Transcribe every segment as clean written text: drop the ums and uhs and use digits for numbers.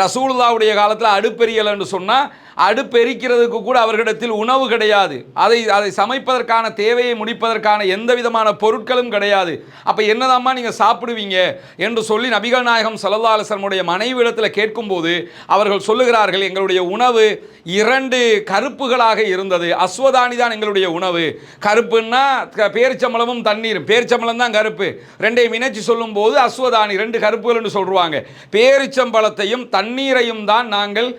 ரசூலுல்லாவுடைய காலத்தில் அடுப்பெரியல் என்று சொன்னால் அடுப்பெரிக்கிறதுக்கு கூட அவர்களிடத்தில் உணவு கிடையாது. அதை சமைப்பதற்கான தேவையை முடிப்பதற்கான எந்த விதமான பொருட்களும் கிடையாது. அப்போ என்னதாம்மா நீங்கள் சாப்பிடுவீங்க என்று சொல்லி நபிகள் நாயகம் ஸல்லல்லாஹு அலைஹி வஸல்லம் மனைவியிடத்தில் கேட்கும்போது அவர்கள் சொல்லுகிறார்கள், எங்களுடைய உணவு 2 கருப்புகளாக இருந்தது. அஸ்வதானி தான் எங்களுடைய உணவு. கருப்புன்னா பேரிச்சம்பளமும் தண்ணீரும், பேரிச்சம்பளம் தான் கருப்பு. 2ஐயும் இணைச்சி சொல்லும் போது அஸ்வதானி 2 கருப்புகள் என்று சொல்லுவாங்க. பேரிச்சம்பளத்தையும் தண்ணீரையும் தான் நாங்கள்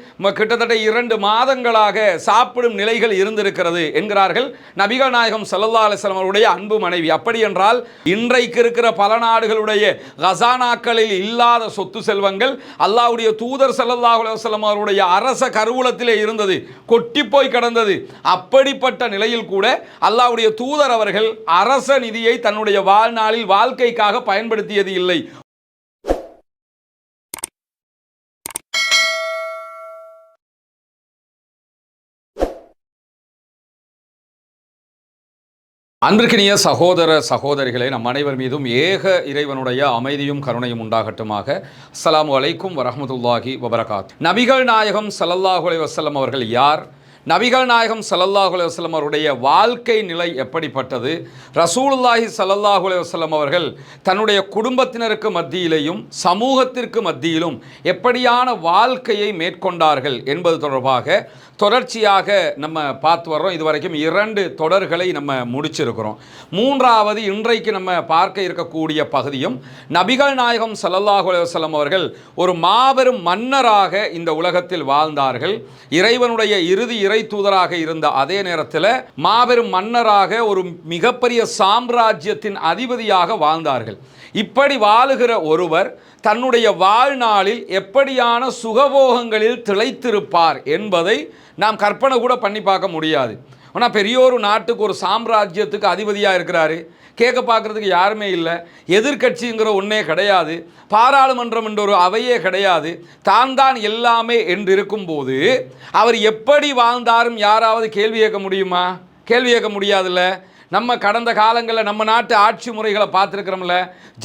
கிட்டத்தட்ட 2 மாதங்களாக சாப்பிடும் நிலைகள் இருந்திருக்கிறது என்கிறார்கள் நபிகள் நாயகம் ஸல்லல்லாஹு அலைஹி வஸல்லம் அவருடைய அன்பு மனைவி. அப்படி என்றால் இன்றைக்கு இருக்கிற பல நாடுகளுடைய கசானாக்களில் இல்லாத சொத்து செல்வங்கள் அல்லாஹ்வுடைய தூதர் ஸல்லல்லாஹு அலைஹி வஸல்லம் அவருடைய அரச கருவூலத்திலே இருந்தது, கொட்டி போய் கிடந்தது. அப்படிப்பட்ட நிலையில் கூட அல்லாஹ்வுடைய தூதர் அவர்கள் அரச நிதியை தன்னுடைய வாழ்நாளில் வாழ்க்கைக்காக பயன்படுத்தியது இல்லை. அன்பிற்கினிய சகோதர சகோதரிகளே, நம் அனைவர் மீதும் ஏக இறைவனுடைய அமைதியும் கருணையும் உண்டாகட்டுமாக. அஸ்ஸலாமு அலைக்கும் வரஹ்மத்துல்லாஹி வபரகாத். நபிகள் நாயகம் ஸல்லல்லாஹு அலைஹி வஸல்லம் அவர்கள் யார்? நபிகள் நாயகம் ஸல்லல்லாஹு அலைஹி வஸல்லம் அவருடைய வாழ்க்கை நிலை எப்படிப்பட்டது? ரசூலுல்லாஹி ஸல்லல்லாஹு அலைஹி வஸல்லம் அவர்கள் தன்னுடைய குடும்பத்தினருக்கு மத்தியிலேயும் சமூகத்திற்கு மத்தியிலும் எப்படியான வாழ்க்கையை மேற்கொண்டார்கள் என்பது தொடர்பாக தொடர்ச்சியாக நம்ம பார்த்து வர்றோம். இதுவரைக்கும் 2 தொடர்களை நம்ம முடிச்சிருக்கிறோம். 3வது இன்றைக்கு நம்ம பார்க்க இருக்கக்கூடிய பகுதியும் நபிகள் நாயகம் ஸல்லல்லாஹு அலைஹி வஸல்லம் அவர்கள் ஒரு மாபெரும் மன்னராக இந்த உலகத்தில் வாழ்ந்தார்கள். இறைவனுடைய இறுதி இறை தூதராக இருந்த அதே நேரத்தில் மாபெரும் மன்னராக ஒரு மிகப்பெரிய சாம்ராஜ்யத்தின் அதிபதியாக வாழ்ந்தார்கள். இப்படி வாழுகிற ஒருவர் தன்னுடைய வாழ்நாளில் எப்படியான சுகபோகங்களில் திளைத்திருப்பார் என்பதை நாம் கற்பனை கூட பண்ணி பார்க்க முடியாது. ஆனால் பெரிய ஒரு நாட்டுக்கு ஒரு சாம்ராஜ்யத்துக்கு அதிபதியாக இருக்கிறாரு. கேட்க பார்க்குறதுக்கு யாருமே இல்லை. எதிர்கட்சிங்கிற ஒன்றே கிடையாது. பாராளுமன்றம் என்ற ஒரு அவையே கிடையாது. தான் எல்லாமே என்று இருக்கும்போது அவர் எப்படி வாழ்ந்தாரும் யாராவது கேள்வி கேட்க முடியுமா? கேள்வி கேட்க முடியாதுல்ல. நம்ம கடந்த காலங்களில் நம்ம நாட்டு ஆட்சி முறைகளை பார்த்துருக்கிறோம்ல.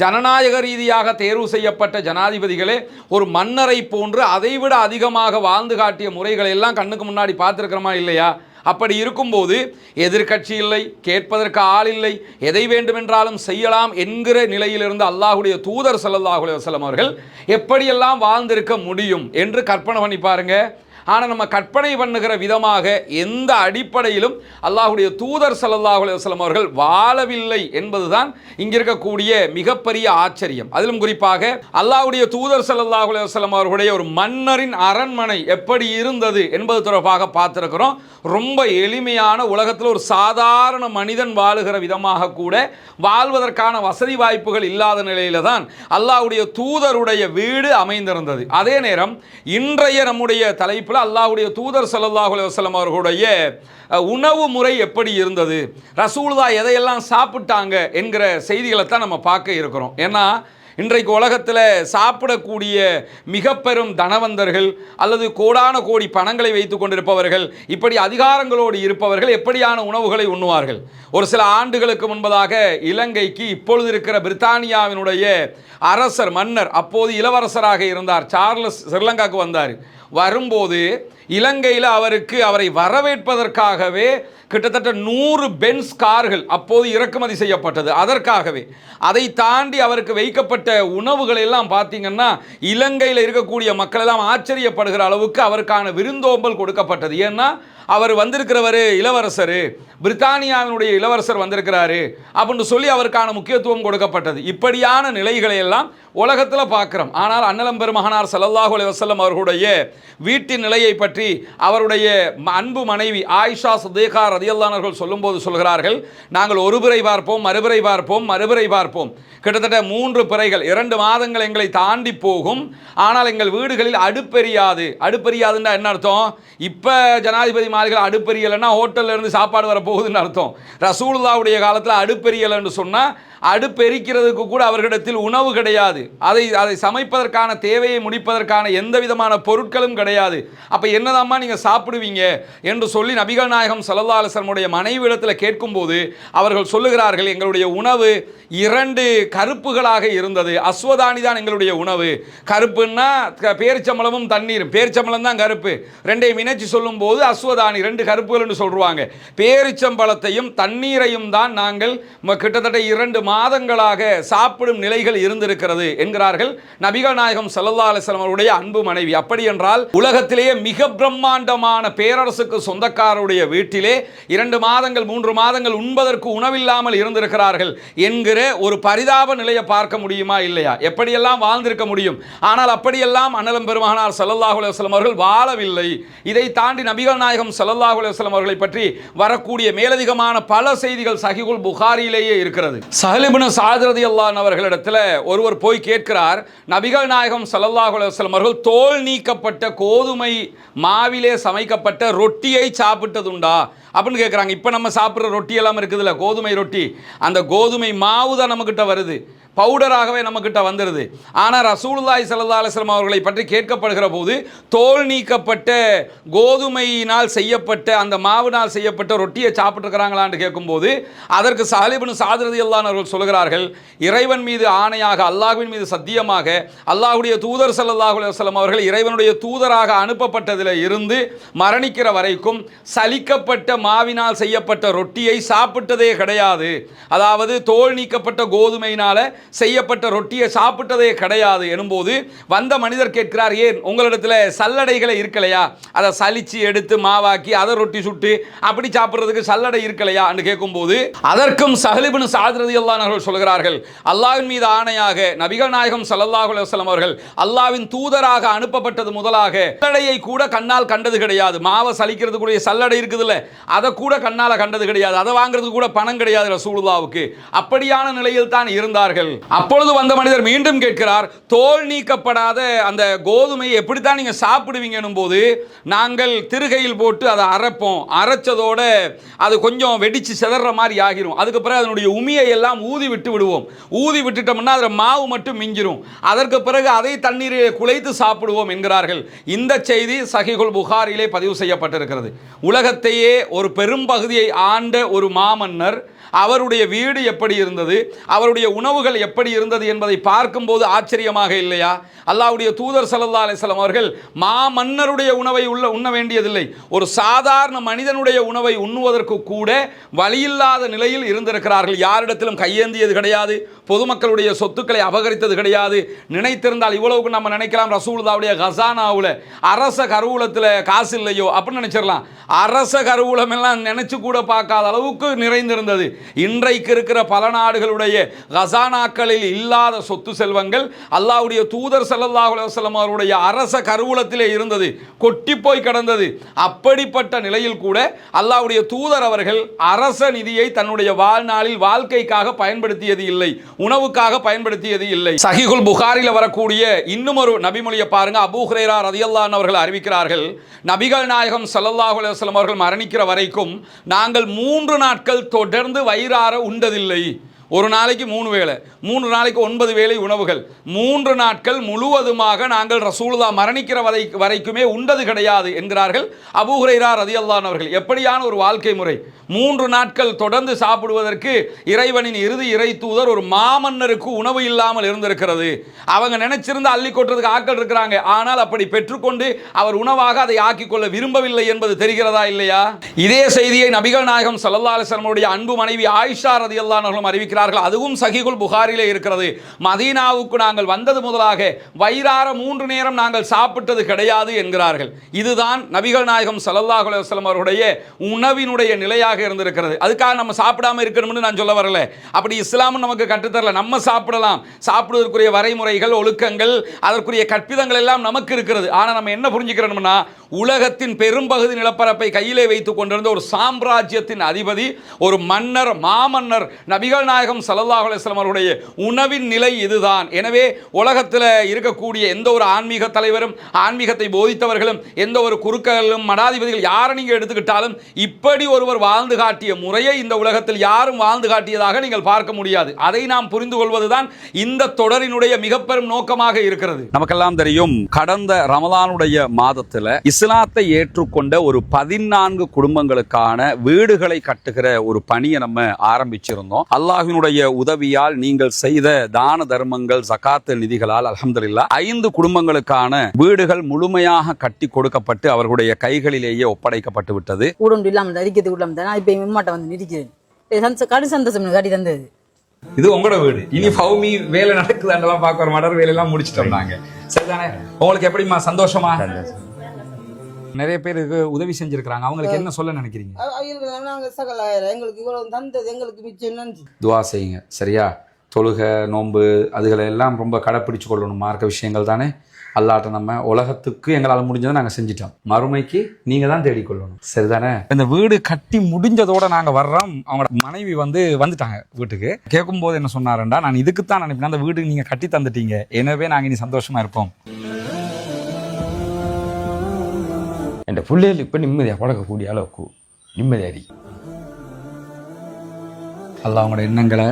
ஜனநாயக ரீதியாக தேர்வு செய்யப்பட்ட ஜனாதிபதிகளே ஒரு மன்னரை போன்று அதைவிட அதிகமாக வாழ்ந்து காட்டிய முறைகளை எல்லாம் கண்ணுக்கு முன்னாடி பார்த்துருக்கிறோமா இல்லையா? அப்படி இருக்கும்போது எதிர்கட்சி இல்லை, கேட்பதற்கு ஆள் இல்லை, எதை வேண்டுமென்றாலும் செய்யலாம் என்கிற நிலையிலிருந்து அல்லாஹ்வுடைய தூதர் ஸல்லல்லாஹு அலைஹி வஸல்லம் அவர்கள் எப்படியெல்லாம் வாழ்ந்திருக்க முடியும் என்று கற்பனை பண்ணி பாருங்க. ஆனால் நம்ம கற்பனை பண்ணுகிற விதமாக எந்த அடிப்படையிலும் அல்லாஹ்வுடைய தூதர் ஸல்லல்லாஹு அலைஹி வஸல்லம் அவர்கள் வாழவில்லை என்பதுதான் இங்கே இருக்கக்கூடிய மிகப்பெரிய ஆச்சரியம். அதிலும் குறிப்பாக அல்லாஹ்வுடைய தூதர் ஸல்லல்லாஹு அலைஹி வஸல்லம் அவர்களுடைய ஒரு மன்னரின் அரண்மனை எப்படி இருந்தது என்பது தொடர்பாக பார்த்துருக்கிறோம். ரொம்ப எளிமையான, உலகத்தில் ஒரு சாதாரண மனிதன் வாழுகிற விதமாக கூட வாழ்வதற்கான வசதி வாய்ப்புகள் இல்லாத நிலையில தான் அல்லாஹ்வுடைய தூதருடைய வீடு அமைந்திருந்தது. அதே நேரம் இன்றைய நம்முடைய தலைப்பில் அல்லாஹ்வுடைய தூதர் ஸல்லல்லாஹு அலைஹி வஸல்லம் அவர்களுடைய உணவு முறை எப்படி இருந்தது, ரசூலுல்லாஹ் எதையெல்லாம் சாப்பிட்டாங்க என்கிற செய்திகளை தான் நம்ம பார்க்க இருக்கிறோம். ஏன்னா இன்றைக்கு உலகத்தில் சாப்பிடக்கூடிய மிக பெரும் தனவந்தர்கள் அல்லது கோடான கோடி பணங்களை வைத்து கொண்டிருப்பவர்கள், இப்படி அதிகாரங்களோடு இருப்பவர்கள் எப்படியான உணவுகளை உண்ணுவார்கள்? ஒரு சில ஆண்டுகளுக்கு முன்பதாக இலங்கைக்கு இப்பொழுது இருக்கிற பிரித்தானியாவினுடைய அரசர் மன்னர், அப்போது இளவரசராக இருந்தார் சார்லஸ், ஸ்ரீலங்காவுக்கு வந்தார். வரும்போது இலங்கையில் அவரை வரவேற்பதற்காகவே கிட்டத்தட்ட 100 பென்ஸ் கார்கள் அப்போது இறக்குமதி செய்யப்பட்டது. அதற்காகவே அதை தாண்டி அவருக்கு வைக்கப்பட்ட உணவுகள் எல்லாம் பார்த்தீங்கன்னா இலங்கையில் இருக்கக்கூடிய மக்கள் எல்லாம் ஆச்சரியப்படுகிற அளவுக்கு அவருக்கான விருந்தோம்பல் கொடுக்கப்பட்டது. ஏன்னா அவர் வந்திருக்கிறவர் இளவரசர், பிரித்தானியாவினுடைய இளவரசர் வந்திருக்கிறாரு அப்படின்னு சொல்லி அவருக்கான முக்கியத்துவம் கொடுக்கப்பட்டது. இப்படியான நிலைகளை எல்லாம் உலகத்தில் பார்க்குறோம். ஆனால் அன்னலம் பெருமகனார் ஸல்லல்லாஹு அலைஹி வஸல்லம் அவர்களுடைய வீட்டின் நிலையை பற்றி அவருடைய அன்பு மனைவி ஆயிஷா சித்திகா ரலியல்லாஹு அன்ஹா அவர்கள் சொல்லும்போது சொல்கிறார்கள், நாங்கள் ஒரு பிறை பார்ப்போம், மறுபிறை பார்ப்போம், மறுபிறை பார்ப்போம். கிட்டத்தட்ட 3 பிறைகள் 2 மாதங்கள் எங்களை தாண்டி போகும். ஆனால் எங்கள் வீடுகளில் அடுப்பெரியாது. அடுப்பெரியாதுன்னா என்ன அர்த்தம்? இப்போ ஜனாதிபதி மாளிகள் அடுப்பெரியலைன்னா ஹோட்டலில் இருந்து சாப்பாடு வரப்போகுதுன்னு அர்த்தம். ரசூலுல்லாஹ்வுடைய காலத்தில் அடுப்பெரியலைன்னு சொன்னால் அடுப்பெரிக்கிறதுக்கு கூட அவர்களிடத்தில் உணவு கிடையாது. அதை சமைப்பதற்கான தேவையை முடிப்பதற்கான எந்த விதமான பொருட்களும் கிடையாது. அப்போ என்னதாம்மா நீங்கள் சாப்பிடுவீங்க என்று சொல்லி நபிகள் நாயகம் ஸல்லல்லாஹு அலைஹி வஸல்லம் மனைவியிடத்தில் கேட்கும்போது அவர்கள் சொல்லுகிறார்கள், எங்களுடைய உணவு 2 கருப்புகளாக இருந்தது. அஸ்வதானி தான் எங்களுடைய உணவு. கருப்புன்னா பேரிச்சம்பளமும் தண்ணீரும், பேரிச்சம்பளம் தான் கருப்பு. ரெண்டையும் இணைச்சி சொல்லும் போது அஸ்வதானி 2 கருப்புகள் என்று சொல்றாங்க. பேரிச்சம்பளத்தையும் தண்ணீரையும் தான் நாங்கள் கிட்டத்தட்ட 2 மாதங்களாக சாப்பிடும் நிலைகள் இருந்திருக்கிறது என்கிறார்கள் நபிகள் நாயகம் ஸல்லல்லாஹு அலைஹி வஸல்லம் அவருடைய அன்பு மனைவி. அப்படி என்றால் உலகத்திலேயே மிக பிரம்மாண்டமான பேரரசுக்கு சொந்தக்காரருடைய வீட்டிலே 2 மாதங்கள் 3 மாதங்கள் உண்பதற்கு உணவில்லாமல் இருந்திருக்கிறார்கள் என்கிற ஒரு பரிதாப நிலையை பார்க்க முடியுமா இல்லையா? எப்படியெல்லாம் வாழ்ந்திருக்க முடியும். ஆனால் அப்படியெல்லாம் அண்ணலம் பெருமானார் ஸல்லல்லாஹு அலைஹி வஸல்லம் அவர்கள் வாழவில்லை. இதை தாண்டி நபிகள் நாயகம் ஸல்லல்லாஹு அலைஹி வஸல்லம் அவர்களை பற்றி வரக்கூடிய மேலதிகமான பல செய்திகள் சஹீஹுல் புகாரியிலேயே இருக்கிறது. ஸஹல் இப்னு ஸஅத் ரலியல்லாஹு அன்ஹு அவர்களிடத்தில் ஒருவர் போய் கேட்கிறார், நபிகள் நாயகம் ஸல்லல்லாஹு அலைஹி வஸல்லம் அவர்கள் தோல் நீக்கப்பட்ட கோதுமை மாவிலே சமைக்கப்பட்ட ரொட்டியை சாப்பிட்டதுண்டா அப்படின்னு கேட்குறாங்க. இப்போ நம்ம சாப்பிட்ற ரொட்டி எல்லாம் இருக்குதுல்ல, கோதுமை ரொட்டி, அந்த கோதுமை மாவு தான் நம்மக்கிட்ட வருது, பவுடராகவே நம்மக்கிட்ட வந்துடுது. ஆனால் ரசூலுல்லாஹி ஸல்லல்லாஹு அலைஹி வஸல்லம் அவர்களை பற்றி கேட்கப்படுகிற போது தோல் நீக்கப்பட்ட கோதுமையினால் செய்யப்பட்ட அந்த மாவினால் செய்யப்பட்ட ரொட்டியை சாப்பிட்டுருக்கிறாங்களான்னு கேட்கும்போது அதற்கு ஸஹல் இப்னு ஸஅத் ரலியல்லாஹு அன்ஹு அவர்கள் சொல்கிறார்கள், இறைவன் மீது ஆணையாக, அல்லாஹ்வின் மீது சத்தியமாக, அல்லாஹ்வுடைய தூதர் ஸல்லல்லாஹு அலைஹி வஸல்லம் அவர்கள் இறைவனுடைய தூதராக அனுப்பப்பட்டதில் இருந்து மரணிக்கிற வரைக்கும் சலிக்கப்பட்ட மாவினால் செய்யப்பட்ட ரொட்டியை சாப்பிட்டதே கிடையாது. அதாவது தோல் நீக்கப்பட்ட கோதுமையினால செய்யப்பட்ட ரொட்டியை சாப்பிட்டதே கிடையாது எனும்போது வந்த மனிதர் கேட்கிறார், ஏன் உங்களிடத்தில் சல்லடைகளை இருக்கலையா, அதை சலிச்சு எடுத்து மாவாக்கி அதை ரொட்டி சுட்டு அப்படி சாப்பிட்றதுக்கு சல்லடை இருக்கலையா என்று கேட்கும்போது அதற்கும் ஸஹல் இப்னு ஸஅத் ரலியல்லாஹு அன்ஹு சொல்கிறார்கள், அல்லாஹ்வின் மீது ஆணையாக நபிகள் நாயகம் ஸல்லல்லாஹு அலைஹி வஸல்லம் அவர்கள் அல்லாஹ்வின் தூதராக அனுப்பப்பட்டது முதலாக சல்லடையை கூட கண்ணால் கண்டது கிடையாது. மாவை சலிக்கிறதுக்குரிய சல்லடை இருக்குதுல்ல, அதை கூட கண்ணால் கண்டது கிடையாது. அதை வாங்குறதுக்கு கூட பணம் கிடையாது ரசூலுல்லாஹ்வுக்கு. அப்படியான நிலையில் தான் இருந்தார்கள். அப்பொழுது வந்த மனிதர் மீண்டும் கேட்கிறார், தோல் நீக்கப்படாத அந்த கோதுமையை எப்படித்தான் நீங்க சாப்பிடுவீங்க போது நாங்கள் திருகையில் போட்டு அதை அரைப்போம், அரைச்சதோட அது கொஞ்சம் வெடிச்சு சிதற மாதிரி ஆகிரும், அதுக்கு பிறகு அதனுடைய உமியை எல்லாம் ஊதி விட்டு விடுவோம், ஊதி விட்டுட்டோம்னா அதில் மாவு மட்டும் மிஞ்சிரும், அதற்கு பிறகு அதை தண்ணீரில் குழைத்து சாப்பிடுவோம் என்கிறார்கள். இந்த செய்தி சஹீஹுல் புகாரியிலே பதிவு செய்யப்பட்டிருக்கிறது. உலகத்தையே ஒரு பெரும் பகுதியை ஆண்ட ஒரு மாமன்னர், அவருடைய வீடு எப்படி இருந்தது, அவருடைய உணவுகள் எப்படி இருந்தது என்பதை பார்க்கும்போது ஆச்சரியமாக இல்லையா? அல்லாஹ்வுடைய தூதர் ஸல்லல்லாஹு அலைஹி வஸல்லம் அவர்கள் மாமன்னருடைய உணவை உண்ண வேண்டியதில்லை, ஒரு சாதாரண மனிதனுடைய உணவை உண்ணுவதற்கு கூட வழியில்லாத நிலையில் இருந்திருக்கிறார்கள். யாரிடத்திலும் கையேந்தியது கிடையாது, பொதுமக்களுடைய சொத்துக்களை அபகரித்தது கிடையாது. நினைத்திருந்தால் இவ்வளவுக்கு நம்ம நினைக்கலாம், ரசூலுல்லாஹ்வுடைய கஸானாவில் அரச கருவூலத்தில் காசு இல்லையோ அப்படின்னு நினைச்சிடலாம். அரச கருவூலம் எல்லாம் நினைச்சு கூட பார்க்காத அளவுக்கு நிறைந்திருந்தது. இன்றைக்கு இருக்கிற பல நாடுகளுடைய கஸானாக்களில் இல்லாத சொத்து செல்வங்கள் அல்லாஹ்வுடைய தூதர் ஸல்லல்லாஹு அலைஹி வஸல்லம் அவருடைய அரச கருவூலத்திலே இருந்தது, கொட்டி போய் கிடந்தது. அப்படிப்பட்ட நிலையில் கூட அல்லாஹ்வுடைய தூதர் அவர்கள் அரச நிதியை தன்னுடைய வாழ்நாளில் வாழ்க்கைக்காக பயன்படுத்தியது இல்லை, உணவுக்காக பயன்படுத்தியது இல்லை. சஹீஹுல் புகாரியில் வரக்கூடிய இன்னும் ஒரு நபிமொழியை பாருங்க. அபூ ஹுரைரா ரலியல்லாஹு அன்ஹு அவர்கள் அறிவிக்கிறார்கள், நபிகள் நாயகம் ஸல்லல்லாஹு அலைஹி வஸல்லம் அவர்கள் மரணிக்கிற வரைக்கும் நாங்கள் 3 நாட்கள் தொடர்ந்து வயிறார உண்டதில்லை. ஒரு நாளைக்கு 3 வேளை, 3 நாளைக்கு 9 வேளை உணவுகள், 3 நாட்கள் முழுவதுமாக நாங்கள் ரசூலுல்லாஹ் மரணிக்கிற வரைக்குமே உண்டது கிடையாது என்கிறார்கள் அபூ ஹுரைரா ரலியல்லாஹு அன்ஹு அவர்கள். எப்படியான ஒரு வாழ்க்கை முறை! 3 நாட்கள் தொடர்ந்து சாப்பிடுவதற்கு இறைவனின் இறுதி இறை தூதர் ஒரு மாமன்னருக்கு உணவு இல்லாமல் இருந்திருக்கிறது. அவங்க நினைச்சிருந்த அள்ளி கொட்டுறதுக்கு ஆட்கள் இருக்கிறாங்க, ஆனால் அப்படி பெற்றுக்கொண்டு அவர் உணவாக அதை ஆக்கிக் கொள்ள விரும்பவில்லை என்பது தெரிகிறதா இல்லையா? இதே செய்தியை நபிகள் நாயகம் ஸல்லல்லாஹு அலைஹி வஸல்லம் உடைய அன்பு மனைவி ஆயிஷா ரலியல்லாஹு அன்ஹா அறிவிக்கிறார்கள். அதுவும் சஹீஹுல் புகாரிலே இருக்கிறது. மதீனாவுக்கு நாங்கள் வந்தது முதலாக வயிறார 3 நேரம் நாங்கள் சாப்பிட்டது கிடையாது என்கிறார்கள். இதுதான் நபிகள் நாயகம் ஸல்லல்லாஹு அலைஹி வஸல்லம் அவருடைய உணவினுடைய நிலையாக இருந்திருக்கிறது. அதுக்காக நம்ம சாப்பிடாம இருக்கணும்னு நான் சொல்ல வரல. அப்படி இஸ்லாமும் நமக்கு கற்றுத்தரல. நம்ம சாப்பிடலாம், சாப்பிடுவதற்குரிய வரைமுறைகள், ஒழுக்கங்கள், அதற்குரிய கற்பிதங்கள் எல்லாம் நமக்கு இருக்கிறது. ஆனால் நம்ம என்ன புரிஞ்சுக்கிறோம்னா, உலகத்தின் பெரும்பகுதி நிலப்பரப்பை கையிலே வைத்துக் கொண்டிருந்த ஒரு சாம்ராஜ்யத்தின் அதிபதி, ஒரு மன்னர், மாமன்னர் நபிகள் நாயகம் ஸல்லல்லாஹு அலைஹி வஸல்லம் அவருடைய உணவின் நிலை இதுதான். எனவே உலகத்தில் இருக்கக்கூடிய எந்த ஒரு ஆன்மீக தலைவரும், ஆன்மீகத்தை போதித்தவர்களும், எந்த ஒரு குருக்களும், மடாதிபதிகள் யாரை நீங்கள் எடுத்துக்கிட்டாலும் இப்படி ஒருவர் வாழ்ந்து காட்டிய முறையை இந்த உலகத்தில் யாரும் வாழ்ந்து காட்டியதாக நீங்கள் பார்க்க முடியாது. அதை நாம் புரிந்து கொள்வதுதான் இந்த தொடரினுடைய மிக பெரும் நோக்கமாக இருக்கிறது. நமக்கெல்லாம் தெரியும், கடந்த ரமலானுடைய மாதத்தில் இஸ்லாத்தை ஏற்றுக்கொண்ட ஒரு 14 குடும்பங்களுக்கான வீடுகளை கட்டுகிற ஒரு பணியை நம்ம ஆரம்பிச்சிருந்தோம். அல்லாஹ்வினுடைய உதவியால் நீங்கள் செய்த தான தர்மங்கள், ஜகாத் நிதிகளால் அல்ஹம்துலில்லாஹ் 5 குடும்பங்களுக்கான வீடுகள் முழுமையாக கட்டி கொடுக்கப்பட்டு அவர்களுடைய கைகளிலேயே ஒப்படைக்கப்பட்டு விட்டது. இது உங்களோட வீடு. இனி ஃபௌமி வேலை நடக்குதாண்டெல்லாம் பார்க்க மடர் வேலையெல்லாம் முடிச்சுட்டோம் நாங்க. சரிதானே? உங்களுக்கு எப்படிமா? சந்தோஷமா? நிறைய பேருக்கு உதவி செஞ்சிருக்காங்க. அவங்களுக்கு என்ன சொல்ல நினைக்கிறீங்க? துவா செய்யுங்க. சரியா? தொழுகை, நோன்பு அதுகளை எல்லாம் ரொம்ப கடைப்பிடிச்சு கொள்ளணும். மார்க்க விஷயங்கள் தானே. அல்லாட்ட நம்ம உலகத்துக்கு எங்களால் முடிஞ்சதை நாங்கள் செஞ்சிட்டோம். மறுமைக்கு நீங்கள் தான் தேடிக்கொள்ளணும். சரிதானே? இந்த வீடு கட்டி முடிஞ்சதோட நாங்கள் வர்றோம். அவங்க மனைவி வந்துட்டாங்க வீட்டுக்கு. கேட்கும்போது என்ன சொன்னாருண்டா, நான் இதுக்குத்தான் நினைப்பேன், அந்த வீடு நீங்கள் கட்டி தந்துட்டீங்க, எனவே நாங்கள் இனி சந்தோஷமா இருப்போம். என் பிள்ளைகள் இப்போ நிம்மதியாக பழக்கக்கூடிய அளவுக்கு நிம்மதியாரி அல்லாஹ் அவங்களோட எண்ணங்களை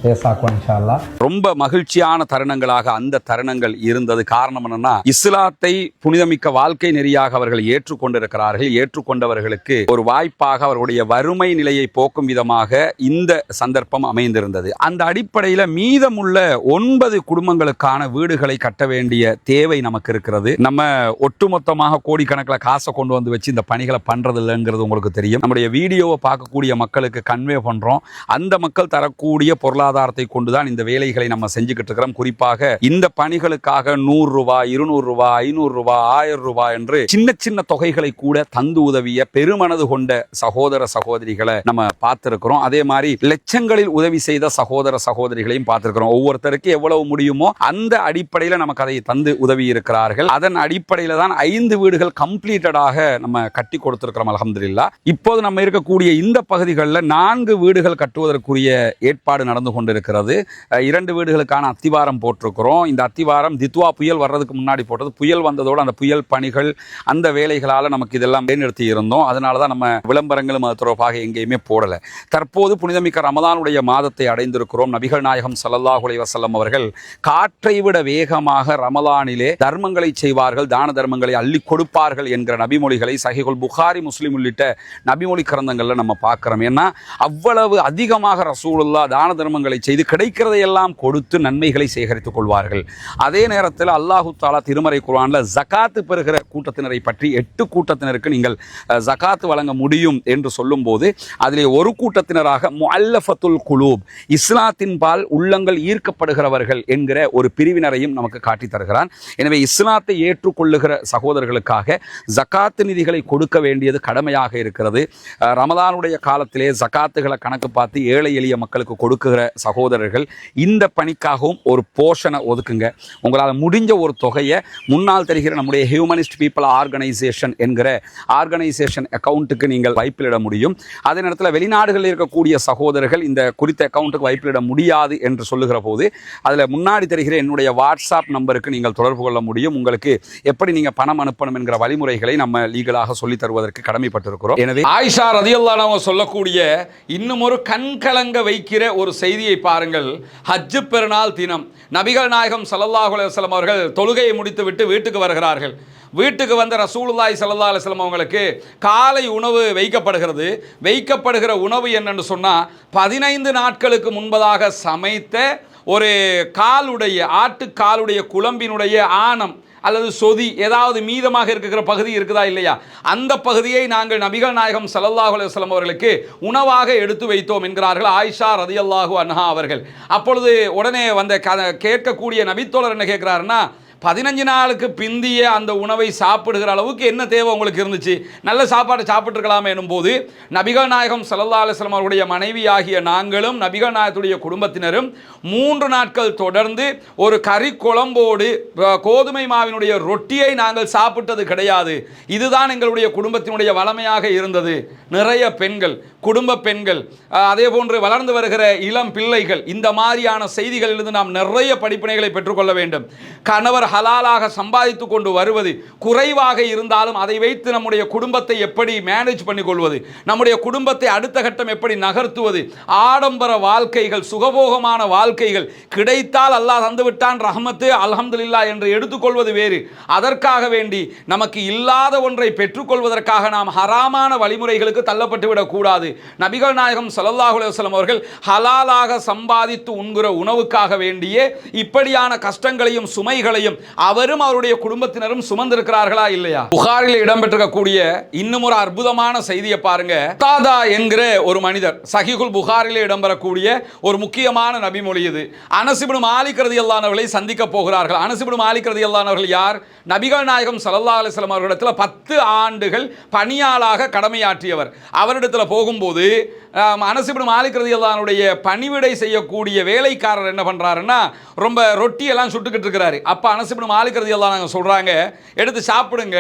பேசாக்குவான் இன்ஷா அல்லாஹ். ரொம்ப மகிழ்ச்சியான தருணங்களாக அந்த தருணங்கள் இருந்தது. காரணம் என்னன்னா, இஸ்லாத்தை புனிதமிக்க வாழ்க்கை நெறியாக அவர்கள் ஏற்றுக்கொண்டிருக்கிறார்கள். ஏற்றுக்கொண்டவர்களுக்கு ஒரு வாய்ப்பாக அவர்களுடைய வறுமை நிலையை போக்கும் விதமாக இந்த சந்தர்ப்பம் அமைந்திருந்தது. அந்த அடிப்படையில் மீதமுள்ள 9 குடும்பங்களுக்கான வீடுகளை கட்ட வேண்டிய தேவை நமக்கு இருக்கிறது. நம்ம ஒட்டுமொத்தமாக கோடிக்கணக்கில் காசை கொண்டு வந்து வச்சு இந்த பணிகளை பண்றது இல்லைங்கிறது உங்களுக்கு தெரியும். நம்முடைய வீடியோவை பார்க்கக்கூடிய மக்களுக்கு கன்வே பண்றோம். அந்த மக்கள் தரக்கூடிய பொருளாதாரத்தை கொண்டுதான் இந்த வேலைகளை நம்ம செஞ்சுக்கிட்டு இருக்கிறோம். குறிப்பாக இந்த பணிகளுக்காக 100 ரூபாய், 200 ரூபாய், 500 ரூபாய், 1000 ரூபாய் என்று சின்ன சின்ன தொகைகளை கூட தந்து உதவிய பெருமனது கொண்ட சகோதர சகோதரிகளை நம்ம பார்த்திருக்கிறோம். அதே மாதிரி லட்சங்களில் உதவி செய்த சகோதர சகோதரிகளையும் பார்த்திருக்கிறோம். ஒவ்வொருத்தருக்கு எவ்வளவு முடியுமோ அந்த அடிப்படையில் நமக்கு அதை தந்து உதவி இருக்கிறார்கள். அதன் அடிப்படையில் தான் 5 வீடுகள் கம்ப்ளீட்டடாக நம்ம கட்டி கொடுத்திருக்கிறோம் அல்ஹம்துலில்லாஹ். இப்போது நம்ம இருக்கக்கூடிய இந்த பகுதிகளில் 4 வீடுகள் கட்டுவதற்குரிய ஏற்பாடு நடந்து கொண்டிருக்கிறது. 2 வீடுகளுக்கான அத்திவாரம் போட்டிருக்கிறோம். இந்த அத்திவாரம் தித்வா புயல் வர்றதுக்கு முன்னாடி போட்டது. புயல் வந்ததோடு அந்த புயல் பணிகள், அந்த வேலைகளால் நமக்கு இதெல்லாம் நிறுத்தி இருந்தோம். அதனால தான் நம்ம விளம்பரங்களும் அது தொடர்பாக எங்கேயுமே போடலை. தற்போது புனிதமிக்க ரமலானுடைய மாதத்தை அடைந்திருக்கிறோம். நபிகள் நாயகம் ஸல்லல்லாஹு அலைஹி வஸல்லம் அவர்கள் காற்றை விட வேகமாக ரமலானிலே தர்மங்களை செய்வார்கள், தான தர்மங்களை அள்ளி கொடுப்பார்கள் என்கிற நபிமொழிகளை சஹீஹுல் புகாரி, முஸ்லிம் உள்ளிட்ட நபிமொழி கிரந்தங்களில் நம்ம பார்க்கிறோம். ஏன்னா அவ்வளவு அதிகமாக ரசூலுல்லாஹ் தான தர்மங்களை செய்து கிடைக்கிறதையெல்லாம் கொடுத்து நன்மைகளை சேகரித்துக் கொள்வார்கள். அதே நேரத்தில் அல்லாஹு தஆலா திருமறை குர்ஆன்ல ஜகாத்து பெறுகிற கூட்டத்தினரை பற்றி 8 கூட்டத்தினருக்கு நீங்கள் ஜகாத்து வழங்க முடியும் என்று சொல்லும் போது அதிலே ஒரு கூட்டத்தினராக முஅல்லஃபத்துல் குலூப், இஸ்லாத்தின் பால் உள்ளங்கள் ஈர்க்கப்படுகிறவர்கள் என்கிற ஒரு பிரிவினரையும் நமக்கு காட்டி தருகிறான். எனவே இஸ்லாத்தை ஏற்றுக்கொள்ளுகிற சகோதரர்களுக்காக ஜகாத்து நிதிகளை கொடுக்க வேண்டியது கடமையாக இருக்கிறது. ரமலானுடைய காலத்திலே ஜகாத்துகளை கணக்கு பார்த்து ஏழை எளிய மக்களுக்கு கொடுக்குகிற சகோதரர்கள் இந்த பணிக்காகவும் ஒரு போர்ஷனை ஒதுக்குங்க. உங்களால் முடிஞ்ச ஒரு தொகையை முன்னால் தெரிகிற நம்முடைய ஹியூமனிஸ்ட் பீப்புள் ஆர்கனைசேஷன் என்கிற ஆர்கனைசேஷன் அக்கௌண்ட்டுக்கு நீங்கள் வைப்பிலிட முடியும். அதே நேரத்தில் வெளிநாடுகளில் இருக்கக்கூடிய சகோதரர்கள் இந்த குறித்த அக்கௌண்ட்டுக்கு வைப்பிலிட முடியாது என்று சொல்லுகிற போது அதில் முன்னாடி தெரிகிற என்னுடைய வாட்ஸ்அப் நம்பருக்கு நீங்கள் தொடர்பு கொள்ள முடியும். உங்களுக்கு எப்படி நீங்கள் பணம் அனுப்பணும் என்கிற வழிமுறைகளை நம்ம லீகலாக சொல்லித் தருவதற்கு கடமைப்பட்டிருக்கிறோம். எனவே ஆயிஷா ரலியல்லாஹு அன்ஹா சொல்லக்கூடிய இன்னும் ஒரு கண்கலங்க வைக்கிற ஒரு செய்தியை பாருங்கள். ஹஜ்ஜு பெருநாள் தினம் நபிகள் நாயகம் ஸல்லல்லாஹு அலைஹி வஸல்லம் அவர்கள் தொழுகையை முடித்துவிட்டு வீட்டுக்கு வருகிறார்கள். வீட்டுக்கு வந்த ரசூலுல்லாஹி ஸல்லல்லாஹு அலைஹி வஸல்லம் அவங்களுக்கு காலை உணவு வைக்கப்படுகிறது. வைக்கப்படுகிற உணவு என்னன்னு சொன்னால் 15 நாட்களுக்கு முன்பதாக சமைத்த ஒரு காலுடைய, ஆட்டுக்காலுடைய குழம்பினுடைய ஆணம் அல்லது சொதி ஏதாவது மீதமாக இருக்கிற பகுதி இருக்குதா இல்லையா, அந்த பகுதியை நாங்கள் நபிகள் நாயகம் ஸல்லல்லாஹு அலைஹி வஸல்லம் அவர்களுக்கு உணவாக எடுத்து வைத்தோம் என்கிறார்கள் ஆயிஷா ரலியல்லாஹு அன்ஹா அவர்கள். அப்பொழுது உடனே வந்த கேட்கக்கூடிய நபித்தோழர் என்ன கேட்கிறாருன்னா, 15 நாளுக்கு பிந்திய அந்த உணவை சாப்பிடுகிற அளவுக்கு என்ன தேவை உங்களுக்கு இருந்துச்சு? நல்ல சாப்பாடு சாப்பிட்டுருக்கலாமே எனும்போது நபிகள் நாயகம் ஸல்லல்லாஹு அலைஹி வஸல்லம் அவருடைய மனைவி ஆகிய நாங்களும் நபிகள் நாயகத்துடைய குடும்பத்தினரும் 3 நாட்கள் தொடர்ந்து ஒரு கறி குழம்போடு கோதுமை மாவினுடைய ரொட்டியை நாங்கள் சாப்பிட்டது கிடையாது. இதுதான் எங்களுடைய குடும்பத்தினுடைய வளமையாக இருந்தது. நிறைய பெண்கள், குடும்ப பெண்கள், அதே போன்று வளர்ந்து வருகிற இளம் பிள்ளைகள், இந்த மாதிரியான செய்திகளிலிருந்து நாம் நிறைய படிப்பினைகளை பெற்றுக்கொள்ள வேண்டும். கணவர் ஹலாலாக சம்பாதித்து கொண்டு வருவது குறைவாக இருந்தாலும் அதை வைத்து நம்முடைய குடும்பத்தை எப்படி மேனேஜ் பண்ணிக்கொள்வது, நம்முடைய குடும்பத்தை அடுத்த கட்டம் எப்படி நகர்த்துவது, ஆடம்பர வாழ்க்கைகள், சுகபோகமான வாழ்க்கைகள் கிடைத்தால் அல்லாஹ் தந்துவிட்டான் ரஹ்மத்து அல்ஹம்துலில்லாஹ் என்று எடுத்துக்கொள்வது வேறு. அதற்காக வேண்டி நமக்கு இல்லாத ஒன்றை பெற்றுக்கொள்வதற்காக நாம் ஹராமான வழிமுறைகளுக்கு தள்ளப்பட்டு விடக்கூடாது. நபிகள் நாயகம் ஸல்லல்லாஹு அலைஹி வஸல்லம் அவர்கள் ஹலாலாக சம்பாதித்து உண்கிற உணவுக்காக வேண்டியே இப்படியான கஷ்டங்களையும் சுமைகளையும் அவரும் அவருடைய குடும்பத்தினரும் சுமந்திருக்கிறார்களா இல்லையா? புகாரில் இடம்பெற்றிருக்கக்கூடிய இன்னும் ஒரு அற்புதமான செய்தியை பாருங்க. தாதா என்கிற ஒரு மனிதர், சஹீஹுல் புகாரிலே இடம்பெறக்கூடிய ஒரு முக்கியமான நபிமொழி இது. அனஸ் இப்னு மாலிக் ரலியல்லாஹு அன்ஹு அவர்களை சந்திக்க போகிறார்கள். அனஸ் இப்னு மாலிக் ரலியல்லாஹு அன்ஹு அவர்கள் யார்? நபிகள் நாயகம் ஸல்லல்லாஹு அலைஹி வஸல்லம் அவர்களிடத்தில் 10 ஆண்டுகள் பணியாளாக கடமையாற்றியவர். அவரிடத்தில் போகும்போது அனஸ் இப்னு மாலிக் ரலியல்லாஹு அன்ஹுடைய பணிவிடை செய்யக்கூடிய வேலைக்காரர் என்ன பண்றாருன்னா, ரொம்ப ரொட்டியெல்லாம் சுட்டுக்கிட்டு இருக்கிறாரு. அப்போ அனஸ் இப்னு மாலிக் ரலியல்லாஹு அன்ஹு சொல்றாங்க, எடுத்து சாப்பிடுங்க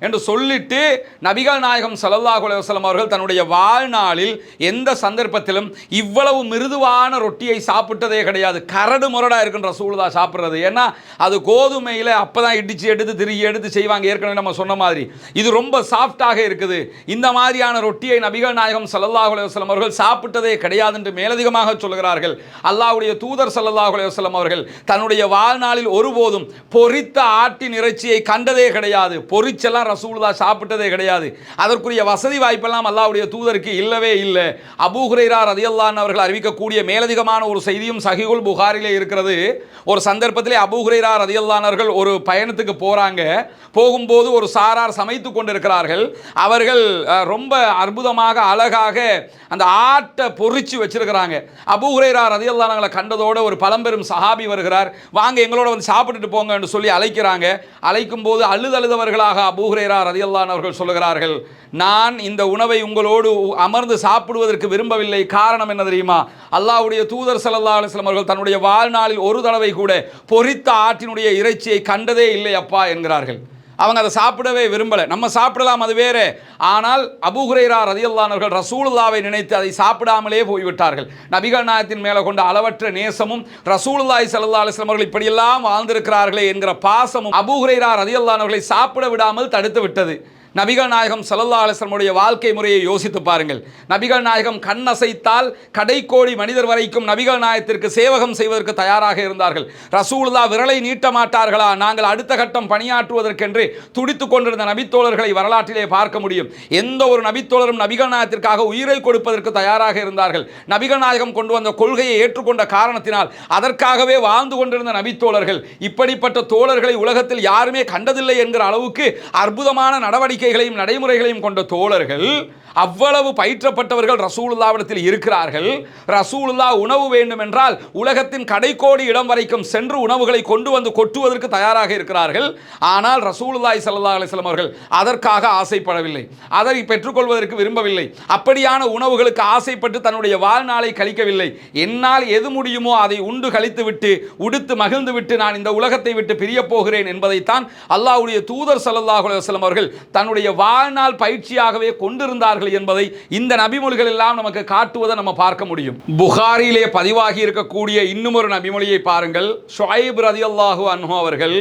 என்று சொல்லிட்டு நபிகள் நாயகம் ஸல்லல்லாஹு அலைஹி வஸல்லம் அவர்கள் தன்னுடைய வாழ்நாளில் எந்த சந்தர்ப்பத்திலும் இவ்வளவு மிருதுவான ரொட்டியை சாப்பிட்டதே கிடையாது. கரடு முரடா இருக்கின்ற ரசூலுல்லாஹ் சாப்பிட்றது. ஏன்னா அது கோதுமையில் அப்பதான் இடிச்சு எடுத்து திருகி எடுத்து செய்வாங்க. ஏற்கனவே நம்ம சொன்ன மாதிரி இது ரொம்ப சாஃப்டாக இருக்குது. இந்த மாதிரியான ரொட்டியை நபிகள் நாயகம் ஸல்லல்லாஹு அலைஹி வஸல்லம் அவர்கள் சாப்பிட்டதே கிடையாது என்று மேலதிகமாக சொல்கிறார்கள். அல்லாஹ்வுடைய தூதர் ஸல்லல்லாஹு அலைஹி வஸல்லம் அவர்கள் தன்னுடைய வாழ்நாளில் ஒருபோதும் பொரித்த ஆட்டின் இறைச்சியை கண்டதே கிடையாது. பொரிச்செல்லாம் ரசூலுல்லாஹ் சாப்பிட்டதே கிடையாது. அதற்குரிய வசதி வாய்ப்பெல்லாம் அல்லாஹ்வுடைய தூதருக்கு இல்லவே இல்லை. அபூ ஹுரைரா ரலியல்லாஹு அன்ஹு அவர்கள் அறிவிக்கக்கூடிய மேலதிகமான ஒரு செய்தியும் சஹீஹுல் புகாரிலே இருக்கிறது. ஒரு சந்தர்ப்பத்திலே அபூ ஹுரைரா ரலியல்லாஹு அன்ஹு அவர்கள் ஒரு பயணத்துக்கு போறாங்க. போகும்போது ஒரு சாரார் சமைத்து கொண்டிருக்கிறார்கள். அவர்கள் ரொம்ப அற்புதமாக அழகாக அந்த ஆட்டை பொரிச்சு வச்சிருக்கிறாங்க. அபூ ஹுரைரா ரலியல்லாஹு அன்ஹு அவர்களை கண்டதோட ஒரு பழம்பெரும் சஹாபி வருகிறார். வாங்க எங்களோட வந்து சாப்பிட்டுட்டு போங்க என்று சொல்லி அழைக்கிறாங்க. அழைக்கும் போது அழுதழுதவர்களாக அபூ ஹுரைரா ரலியல்லாஹு அன்ஹு அவர்கள் சொல்லுகிறார்கள், நான் இந்த உணவை உங்களோடு அமர்ந்து சாப்பிடுவதற்கு விரும்பவில்லை. காரணம் என்ன தெரியுமா? அல்லாஹ்வுடைய தூதர் ஸல்லல்லாஹு அலைஹி வஸல்லம் அவர்கள் தன்னுடைய வாழ்நாளில் ஒரு தடவை கூட பொரித்த ஆட்டினுடைய இறைச்சியை கண்டதே இல்லை அப்பா என்கிறார்கள். அவங்க அதை சாப்பிடவே விரும்பலை. நம்ம சாப்பிடலாம், அது வேறு. ஆனால் அபூ ஹுரைரா ரலியல்லாஹு அன்ஹு அவர்கள் ரசூலுல்லாவை நினைத்து அதை சாப்பிடாமலே போய்விட்டார்கள். நபிகள் நாயகத்தின் மேலே கொண்ட அளவற்ற நேசமும் ரசூலுல்லாஹி ஸல்லல்லாஹு அலைஹி வஸல்லம் அவர்கள் இப்படியெல்லாம் வாழ்ந்திருக்கிறார்களே என்கிற பாசமும் அபூ ஹுரைரா ரலியல்லாஹு அன்ஹு அவர்களை சாப்பிட விடாமல் தடுத்து விட்டது. நபிகள் நாயகம் ஸல்லல்லாஹு அலைஹி வஸல்லம் உடைய வாழ்க்கை முறையை யோசித்து பாருங்கள். நபிகள் நாயகம் கண் அசைத்தால் கடைக்கோடி மனிதர் வரைக்கும் நபிகள் நாயகத்திற்கு சேவகம் செய்வதற்கு தயாராக இருந்தார்கள். ரசூலுல்லாஹ் விரலை நீட்ட மாட்டார்களா? நாங்கள் அடுத்த கட்டம் பணியாற்றுவதற்கென்று துடித்து கொண்டிருந்த நபித்தோழர்களை வரலாற்றிலே பார்க்க முடியும். எந்த ஒரு நபித்தோழரும் நபிகள் நாயகத்திற்காக உயிரை கொடுப்பதற்கு தயாராக இருந்தார்கள். நபிகள் நாயகம் கொண்டு வந்த கொள்கையை ஏற்றுக்கொண்ட காரணத்தினால் அதற்காகவே வாழ்ந்து கொண்டிருந்த நபித்தோழர்கள். இப்படிப்பட்ட தோழர்களை உலகத்தில் யாருமே கண்டதில்லை என்கிற அளவுக்கு அற்புதமான நடவடிக்கை நடைமுறைகளையும் கொண்ட தோழர்கள், அவ்வளவு பயிற்றப்பட்டவர்கள் ரசூலுல்லாஹ்விடத்தில் இருக்கிறார்கள். ரசூலுல்லாஹ் உணவு வேண்டும் என்றால் உலகத்தின் கடைக்கோடி இடம் வரைக்கும் சென்று உணவுகளை கொண்டு வந்து கொட்டுவதற்கு தயாராக இருக்கிறார்கள். ஆனால் ரசூலுல்லாஹி ஸல்லல்லாஹு அலைஹி வஸல்லம் அவர்கள் அதற்காக ஆசைப்படவில்லை, அதை பெற்றுக்கொள்வதற்கு விரும்பவில்லை. அப்படியான உணவுகளுக்கு ஆசைப்பட்டு தன்னுடைய வாழ்நாளை கழிக்கவில்லை. என்னால் எது முடியுமோ அதை உண்டு கழித்து விட்டு உடுத்து மகிழ்ந்து விட்டு நான் இந்த உலகத்தை விட்டு பிரிய போகிறேன் என்பதைத்தான் அல்லாஹ்வுடைய தூதர் ஸல்லல்லாஹு அலைஹி வஸல்லம் அவர்கள் தன்னுடைய வாழ்நாள் பயிற்சியாகவே கொண்டிருந்தார்கள் என்பதை இந்த நபிமொழிகள் எல்லாம் நமக்கு காட்டுவதை நம்ம பார்க்க முடியும். புகாரிலே பதிவாகி இருக்கக்கூடிய இன்னும் ஒரு நபிமொழியை பாருங்கள். ஷுஐப் ரலியல்லாஹு அன்ஹு அவர்கள்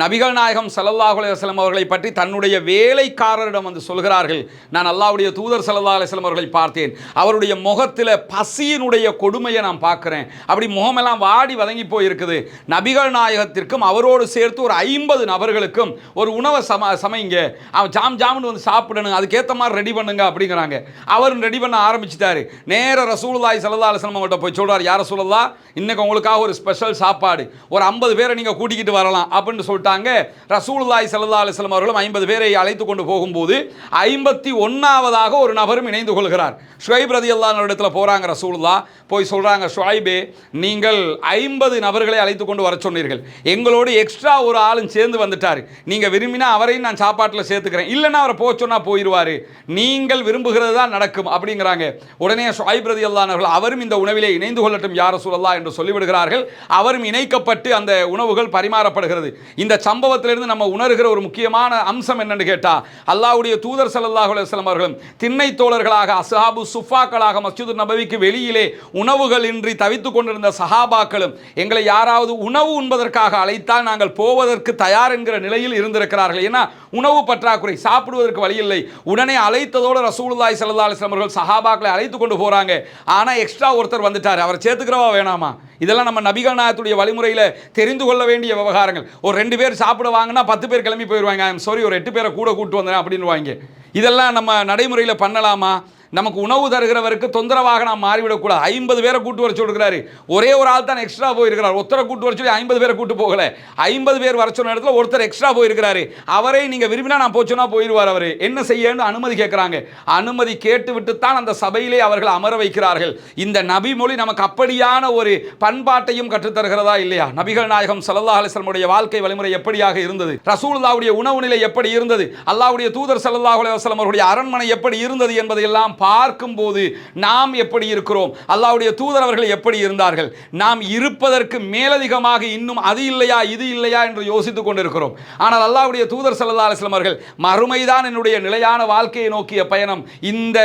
நபிகள் நாயகம் ஸல்லல்லாஹு அலைஹி வஸல்லம் அவர்களை பற்றி தன்னுடைய வேலைக்காரரிடம் வந்து சொல்கிறார்கள், நான் அல்லாஹ்வுடைய தூதர் ஸல்லல்லாஹு அலைஹி வஸல்லம் அவர்களை பார்த்தேன். அவருடைய முகத்தில் பசியினுடைய கொடுமையை நான் பார்க்குறேன். அப்படி முகமெல்லாம் வாடி வதங்கி போயிருக்குது. நபிகள் நாயகத்திற்கும் அவரோடு சேர்த்து ஒரு 50 நபர்களுக்கும் ஒரு உணவை சமைங்க, அவன் ஜாம்னு வந்து சாப்பிடணும், அதுக்கேற்ற மாதிரி ரெடி பண்ணுங்க அப்படிங்கிறாங்க. அவர் ரெடி பண்ண ஆரம்பிச்சிட்டாரு. நேர ரசூலுல்லாஹி ஸல்லல்லாஹு அலைஹி வஸல்லம் அவர்கிட்ட போய் சொல்றார், யார் ரசூலுல்லாஹ், இன்னைக்கு உங்களுக்காக ஒரு ஸ்பெஷல் சாப்பாடு, ஒரு 50 பேரை நீங்கள் கூட்டிக்கிட்டு வரலாம் அப்படின்னு சொல்லிட்டு விட்டாங்க. ரசூலுல்லாஹி ஸல்லல்லாஹு அலைஹி வஸல்லம் அவர்களும் 50 பேரை அழைத்து கொண்டு போகும்போது 51வது ஒரு நபரும் இணைந்து கொள்கிறார். ஷுவைப் ரலியல்லாஹு அன்ஹு இடத்துல போறாங்க ரசூலுல்லாஹ், போய் சொல்றாங்க, ஷுவைபே நீங்கள் 50 நபர்களை அழைத்து கொண்டு வர சொன்னீர்கள், எங்களோடு எக்ஸ்ட்ரா ஒரு ஆளும் சேர்ந்து வந்துட்டார், நீங்க விரும்பினா அவரையும் நான் சாப்பாட்டில் சேர்த்துக்கிறேன், இல்லைன்னா அவரை போக சொன்னா போயிடுவாரு, நீங்கள் விரும்புகிறது தான் நடக்கும் அப்படிங்கிறாங்க. உடனே ஷுவைப் ரலியல்லாஹு அன்ஹு அவர்கள் அவரும் இந்த உணவிலே இணைந்து கொள்ளட்டும் யா ரசூலல்லாஹ் என்று சொல்லிவிடுகிறார்கள். அவரும் இணைக்கப்பட்டு அந்த உணவுகள் பரிமாறப்படுகிறது. இந்த சம்பவத்திலிருந்து நம்ம உணர்கிற ஒரு முக்கியமான அம்சம் என்னன்னு கேட்டா, அல்லாஹ்வுடைய தூதர் ஸல்லல்லாஹு அலைஹி வஸல்லம் அவர்களும் திண்ணை தோழர்களாக அஸ்ஹாபு சுஃபாக்களாக மஸ்ஜிது நபவிக்கு வெளியிலே உணவுகள் இன்றி தவித்துக் கொண்டிருந்த சஹாபாக்களும் எங்களை யாராவது உணவு உண்பதற்காக அழைத்தால் நாங்கள் போவதற்கு தயார் என்கிற நிலையில் இருந்திருக்கிறார்கள். ஏன்னா உணவு பற்றாக்குறை, சாப்பிடுவதற்கு வழி இல்லை. உடனே அழைத்ததோடு ரசூலுல்லாஹி ஸல்லல்லாஹு அலைஹி வஸல்லம் அவர்கள் சஹாபாக்களை அழைத்து கொண்டு போறாங்க. ஆனா எக்ஸ்ட்ரா ஒருத்தர் வந்துட்டார், அவர் சேர்த்துக்கிறவா வேணாமா? இதெல்லாம் நம்ம நபிகள் நாயகத்துடைய வழிமுறையில் தெரிந்து கொள்ள வேண்டிய விவகாரங்கள். ஒரு 2 பேர் சாப்பிட வாங்கினா 10 பேர் கிளம்பி போயிடுவாங்க. ஐ எம் சாரி, ஒரு 8 பேரை கூட கூட்டு வந்தேன் அப்படின்னு வாங்க. இதெல்லாம் நம்ம நடைமுறையில் பண்ணலாமா? நமக்கு உணவு தருகிறவருக்கு தொந்தரவாக நாம் மாறிவிடக்கூடாது. 50 பேரை கூட்டு வர சொல்லிருக்கிறாரு, ஒரே ஒரு ஆள் தான் எக்ஸ்ட்ரா போயிருக்கிறார். ஒருத்தரை கூட்டு வர சொல்லி 50 பேரை கூட்டு போகல, 50 பேர் வர சொன்ன இடத்துல ஒருத்தர் எக்ஸ்ட்ரா போயிருக்கிறாரு. அவரை நீங்க விரும்பினா நான் போச்சோன்னா போயிடுவார். அவர் என்ன செய்யன்னு அனுமதி கேட்கிறாங்க. அனுமதி கேட்டு விட்டுத்தான் அந்த சபையிலே அவர்கள் அமர வைக்கிறார்கள். இந்த நபி மொழி நமக்கு அப்படியான ஒரு பண்பாட்டையும் கற்றுத்தருகிறதா இல்லையா? நபிகள் நாயகம் ஸல்லல்லாஹு அலைஹி வஸல்லம் உடைய வாழ்க்கை வழிமுறை எப்படியாக இருந்தது? ரசூலுல்லாஹ்வுடைய உணவு நிலை எப்படி இருந்தது? அல்லாஹ்வுடைய தூதர் ஸல்லல்லாஹு அலைஹி வஸல்லம் அவருடைய அரண்மனை எப்படி இருந்தது என்பதையெல்லாம் பார்க்கும்போது நாம் எப்படி இருக்கிறோம், அல்லாஹ்வுடைய தூதர் அவர்கள் எப்படி இருந்தார்கள், நாம் இருப்பதற்கு மேலதிகமாக இன்னும் அது இல்லையா இது இல்லையா என்று யோசித்துக் கொண்டிருக்கிறோம். ஆனால் அல்லாஹ்வுடைய தூதர் ஸல்லல்லாஹு அலைஹி வஸல்லம் அவர்கள் மறுமைதான் என்னுடைய நிலையான வாழ்க்கையை நோக்கிய பயணம், இந்த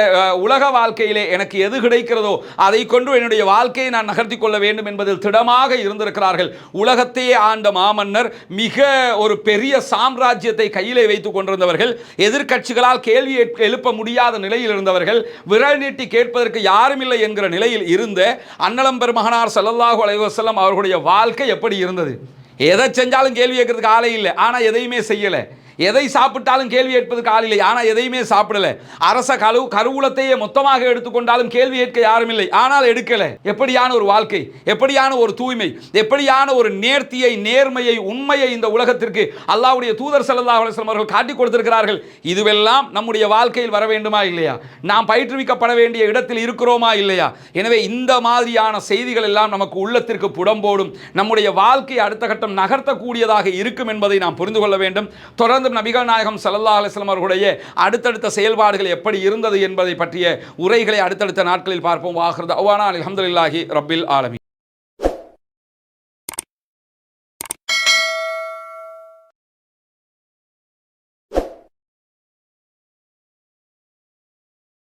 உலக வாழ்க்கையிலே எனக்கு எது கிடைக்கிறதோ அதை கொண்டு என்னுடைய வாழ்க்கையை நான் நகர்த்தி கொள்ள வேண்டும் என்பதில் திடமாக இருந்திருக்கிறார்கள். உலகத்தையே ஆண்ட மாமன்னர், மிக ஒரு பெரிய சாம்ராஜ்யத்தை கையிலே வைத்துக் கொண்டிருந்தவர்கள், எதிர்க்கட்சிகளால் கேள்வி எழுப்ப முடியாத நிலையில் இருந்தவர்கள், விரல் நீட்டி கேட்பதற்கு யாரும் இல்லை என்கிற நிலையில் இருந்த அன்னலம் பெருமகனார் ஸல்லல்லாஹு அலைஹி வஸல்லம் அவர்களுடைய வாழ்க்கை எப்படி இருந்தது? எதை செஞ்சாலும் கேள்வி கேட்கறதுக்கு ஆளே இல்லை, ஆனா எதையுமே செய்யல. எதை சாப்பிட்டாலும் கேள்வி கேட்பதற்கு ஆள் இல்லை, ஆனால் எதையுமே சாப்பிடல. அரச கருவூலத்தையே மொத்தமாக எடுத்துக்கொண்டாலும் கேள்வி கேட்க யாரும் இல்லை, ஆனால் எடுக்கல. எப்படியான ஒரு வாழ்க்கை, எப்படியான ஒரு தூய்மை, எப்படியான ஒரு நேர்த்தியை, நேர்மையை, உண்மையை இந்த உலகத்திற்கு அல்லாஹ்வுடைய தூதர் ஸல்லல்லாஹு அலைஹி வஸல்லம் அவர்கள் காட்டிக் கொடுத்திருக்கிறார்கள். இதுவெல்லாம் நம்முடைய வாழ்க்கையில் வர வேண்டுமா இல்லையா? நாம் பயிற்றுவிக்கப்பட வேண்டிய இடத்தில் இருக்கிறோமா இல்லையா? எனவே இந்த மாதிரியான செய்திகள் எல்லாம் நமக்கு உள்ளத்திற்கு புடம்போடும், நம்முடைய வாழ்க்கையை அடுத்த கட்டம் நகர்த்தக்கூடியதாக இருக்கும் என்பதை நாம் புரிந்து கொள்ள வேண்டும். தொடர்ந்து நபிகள் நாயகம் ஸல்லல்லாஹு அலைஹி வஸல்லம் அவர்களுடைய அடுத்தடுத்த செயல்பாடுகள் எப்படி இருந்தது என்பதை பற்றிய உரைகளை அடுத்தடுத்த நாட்களில் பார்ப்போம். வாஹிரு தஅவானா அல்ஹம்துலில்லாஹி ரப்பில் ஆலமீன்.